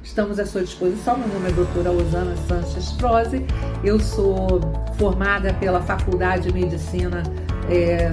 estamos à sua disposição. Meu nome é doutora Osana Sanches Prose, eu sou formada pela Faculdade de Medicina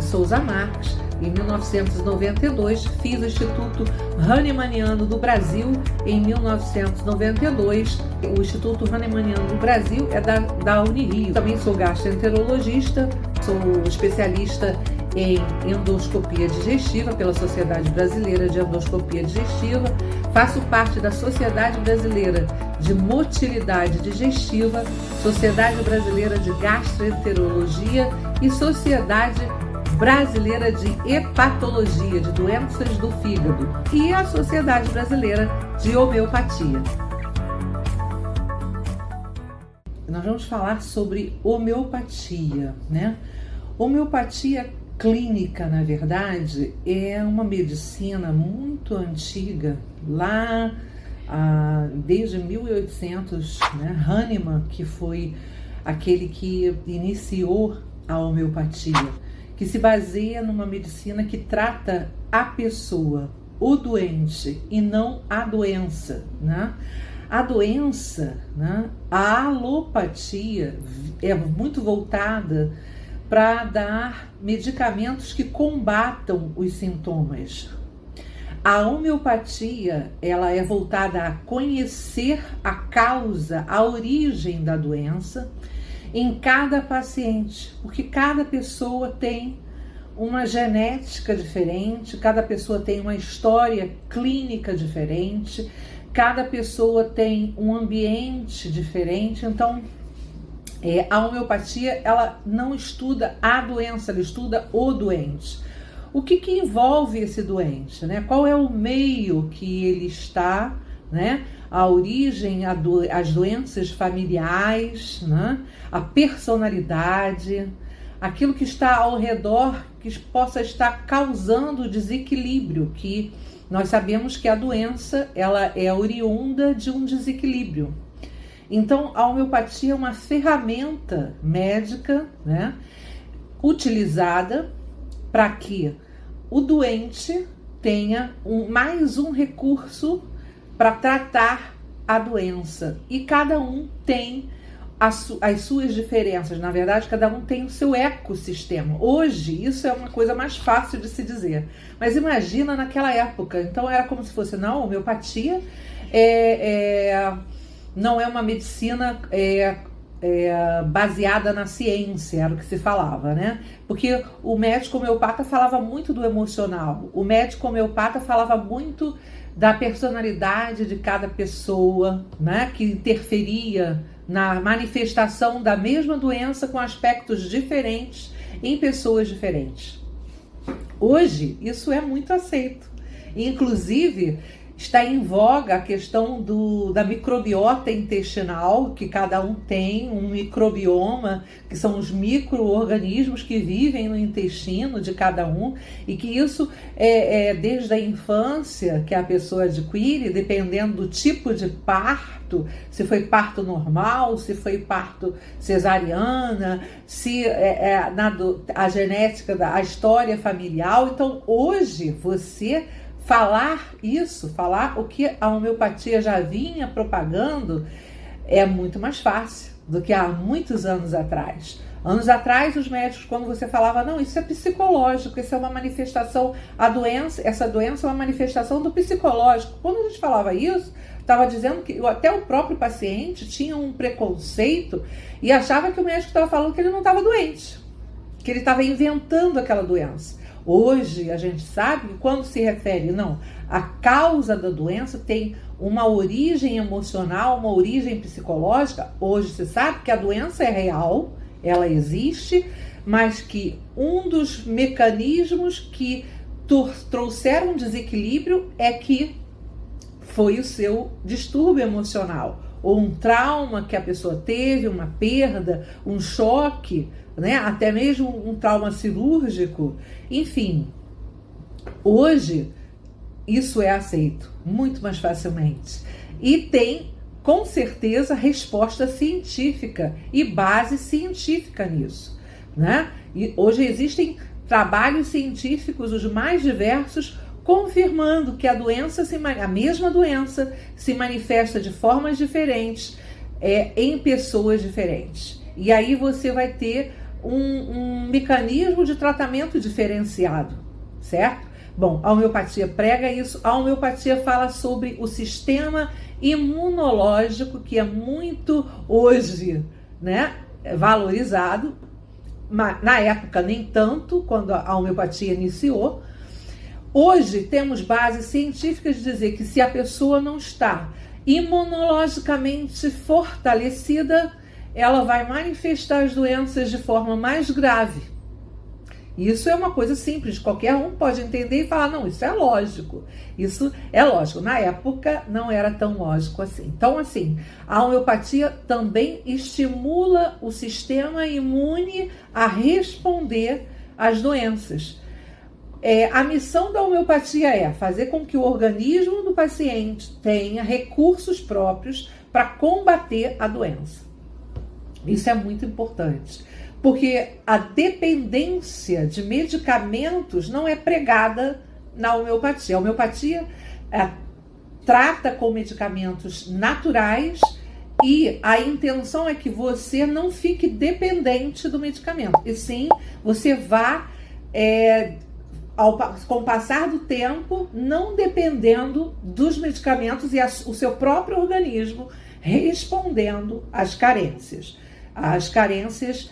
Souza Marques. Em 1992, fiz o Instituto Hahnemanniano do Brasil. Em 1992, o Instituto Hahnemanniano do Brasil é da Unirio. Também sou gastroenterologista, sou especialista em endoscopia digestiva pela Sociedade Brasileira de Endoscopia Digestiva. Faço parte da Sociedade Brasileira de Motilidade Digestiva, Sociedade Brasileira de Gastroenterologia e Sociedade Brasileira de Hepatologia, de doenças do fígado, e a Sociedade Brasileira de Homeopatia. Nós vamos falar sobre homeopatia, né? Homeopatia clínica, na verdade, é uma medicina muito antiga, lá desde 1800, né? Hahnemann, que foi aquele que iniciou a homeopatia, que se baseia numa medicina que trata a pessoa, o doente, e não a doença, né? A doença, né? A alopatia é muito voltada para dar medicamentos que combatam os sintomas. A homeopatia, ela é voltada a conhecer a causa, a origem da doença em cada paciente, porque cada pessoa tem uma genética diferente, cada pessoa tem uma história clínica diferente, cada pessoa tem um ambiente diferente. Então, a homeopatia, ela não estuda a doença, ela estuda o doente. O que envolve esse doente, né? Qual é o meio que ele está, né? A origem, as doenças familiares, né? A personalidade, aquilo que está ao redor que possa estar causando desequilíbrio, que nós sabemos que a doença, ela é oriunda de um desequilíbrio. Então, a homeopatia é uma ferramenta médica, né? Utilizada para que o doente tenha mais um recurso para tratar a doença, e cada um tem as suas diferenças. Na verdade, cada um tem o seu ecossistema. Hoje, isso é uma coisa mais fácil de se dizer, mas imagina naquela época. Então, era como se fosse, não, a homeopatia não é uma medicina baseada na ciência, era o que se falava, né? Porque o médico homeopata falava muito do emocional, o médico homeopata falava muito da personalidade de cada pessoa, né? Que interferia na manifestação da mesma doença com aspectos diferentes em pessoas diferentes. Hoje, isso é muito aceito. Inclusive, está em voga a questão da microbiota intestinal, que cada um tem um microbioma, que são os micro-organismos que vivem no intestino de cada um, e que isso desde a infância que a pessoa adquire, dependendo do tipo de parto, se foi parto normal, se foi parto cesariana, se a genética, a história familiar. Então, hoje, você falar o que a homeopatia já vinha propagando, é muito mais fácil do que há muitos anos atrás. Anos atrás, os médicos, quando você falava, não, isso é psicológico, isso é uma manifestação, essa doença é uma manifestação do psicológico. Quando a gente falava isso, estava dizendo que até o próprio paciente tinha um preconceito e achava que o médico estava falando que ele não estava doente, que ele estava inventando aquela doença. Hoje a gente sabe que quando se refere, não, a causa da doença tem uma origem emocional, uma origem psicológica. Hoje se sabe que a doença é real, ela existe, mas que um dos mecanismos que trouxeram desequilíbrio é que foi o seu distúrbio emocional, ou um trauma que a pessoa teve, uma perda, um choque, né? Até mesmo um trauma cirúrgico. Enfim, hoje isso é aceito muito mais facilmente e tem, com certeza, resposta científica e base científica nisso, né? E hoje existem trabalhos científicos os mais diversos confirmando que a mesma doença se manifesta de formas diferentes em pessoas diferentes. E aí você vai ter um mecanismo de tratamento diferenciado, certo? Bom, a homeopatia prega isso. A homeopatia fala sobre o sistema imunológico, que é muito hoje, né, valorizado. Na época nem tanto, quando a homeopatia iniciou. Hoje temos bases científicas de dizer que se a pessoa não está imunologicamente fortalecida, ela vai manifestar as doenças de forma mais grave. Isso é uma coisa simples, qualquer um pode entender e falar, não, isso é lógico. Isso é lógico. Na época não era tão lógico assim. Então, assim, a homeopatia também estimula o sistema imune a responder às doenças. A missão da homeopatia é fazer com que o organismo do paciente tenha recursos próprios para combater a doença. Isso é muito importante, porque a dependência de medicamentos não é pregada na homeopatia. A homeopatia trata com medicamentos naturais e a intenção é que você não fique dependente do medicamento, e sim você vá, com o passar do tempo, não dependendo dos medicamentos e o seu próprio organismo respondendo às carências. As carências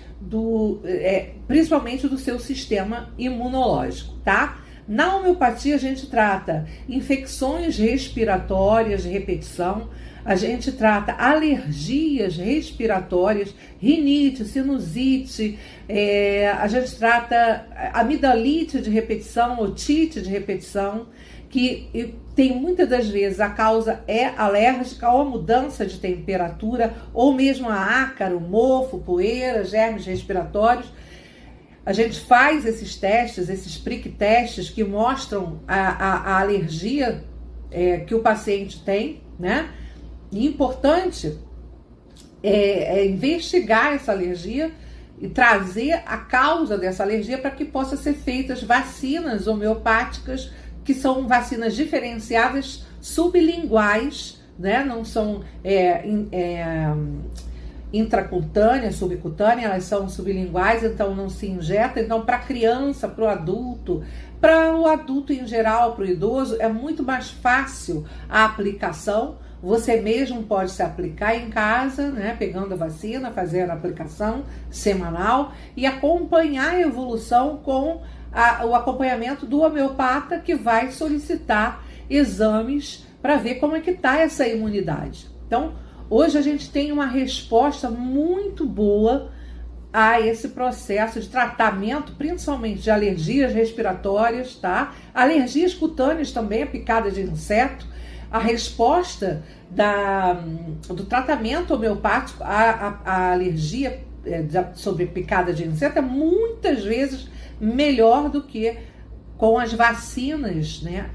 principalmente do seu sistema imunológico, tá? Na homeopatia a gente trata infecções respiratórias de repetição, a gente trata alergias respiratórias, rinite, sinusite, a gente trata amidalite de repetição, otite de repetição, que tem muitas das vezes a causa é alérgica ou a mudança de temperatura, ou mesmo a ácaro, mofo, poeira, germes respiratórios. A gente faz esses testes, esses prick testes que mostram a alergia que o paciente tem, né? E importante é investigar essa alergia e trazer a causa dessa alergia para que possa ser feitas vacinas homeopáticas, que são vacinas diferenciadas, sublinguais, né? Não são intracutâneas, subcutâneas, elas são sublinguais, então não se injeta. Então, para a criança, para o adulto em geral, para o idoso, é muito mais fácil a aplicação. Você mesmo pode se aplicar em casa, né, pegando a vacina, fazendo a aplicação semanal e acompanhar a evolução com o acompanhamento do homeopata, que vai solicitar exames para ver como é que está essa imunidade. Então, hoje a gente tem uma resposta muito boa a esse processo de tratamento, principalmente de alergias respiratórias, tá? Alergias cutâneas também, a picada de inseto. A resposta do tratamento homeopático à alergia sobre picada de inseto é muitas vezes melhor do que com as vacinas, né,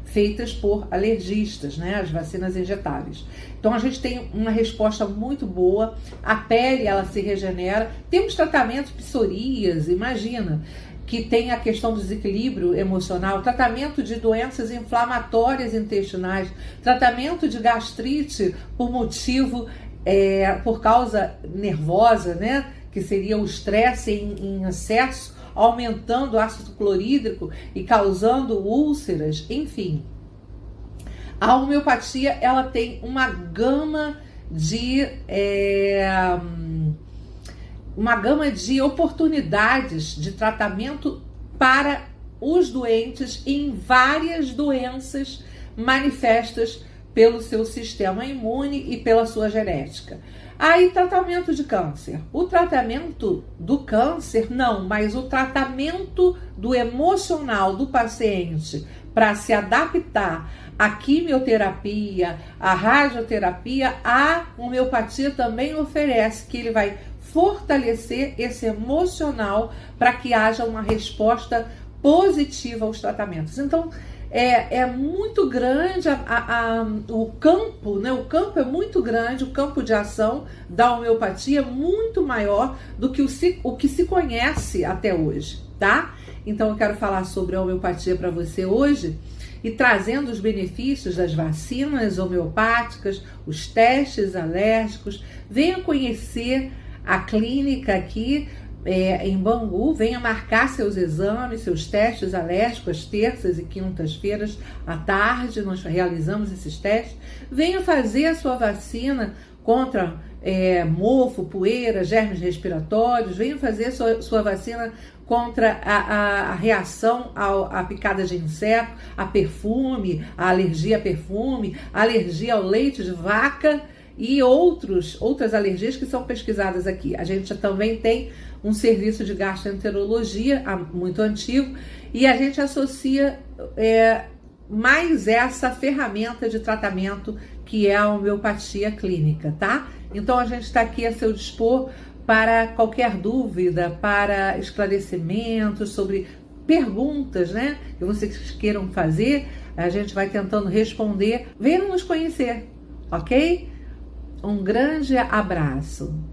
feitas por alergistas, né, as vacinas injetáveis. Então a gente tem uma resposta muito boa, a pele ela se regenera, temos tratamentos de psoríase, imagina, que tem a questão do desequilíbrio emocional, tratamento de doenças inflamatórias intestinais, tratamento de gastrite por causa nervosa, né, que seria o estresse em excesso, aumentando o ácido clorídrico e causando úlceras, enfim. A homeopatia, ela tem uma gama de oportunidades de tratamento para os doentes em várias doenças manifestas pelo seu sistema imune e pela sua genética. Aí, tratamento de câncer. O tratamento do câncer, não, mas o tratamento do emocional do paciente para se adaptar à quimioterapia, à radioterapia, a homeopatia também oferece, que ele vai fortalecer esse emocional para que haja uma resposta positiva aos tratamentos. Então, é muito grande o campo, né? O campo é muito grande, o campo de ação da homeopatia é muito maior do que o que se conhece até hoje. tá? Então eu quero falar sobre a homeopatia para você hoje e trazendo os benefícios das vacinas homeopáticas, os testes alérgicos. Venha conhecer a clínica aqui em Bangu, venha marcar seus exames, seus testes alérgicos, às terças e quintas-feiras à tarde, nós realizamos esses testes. Venha fazer a sua vacina contra mofo, poeira, germes respiratórios. Venha fazer sua vacina contra a reação à picada de inseto, a perfume, a alergia a perfume, a alergia ao leite de vaca e outras alergias que são pesquisadas aqui. A gente também tem um serviço de gastroenterologia muito antigo e a gente associa mais essa ferramenta de tratamento que é a homeopatia clínica, tá? Então a gente está aqui a seu dispor para qualquer dúvida, para esclarecimentos sobre perguntas, né, que vocês queiram fazer, a gente vai tentando responder. Venham nos conhecer, ok? Um grande abraço.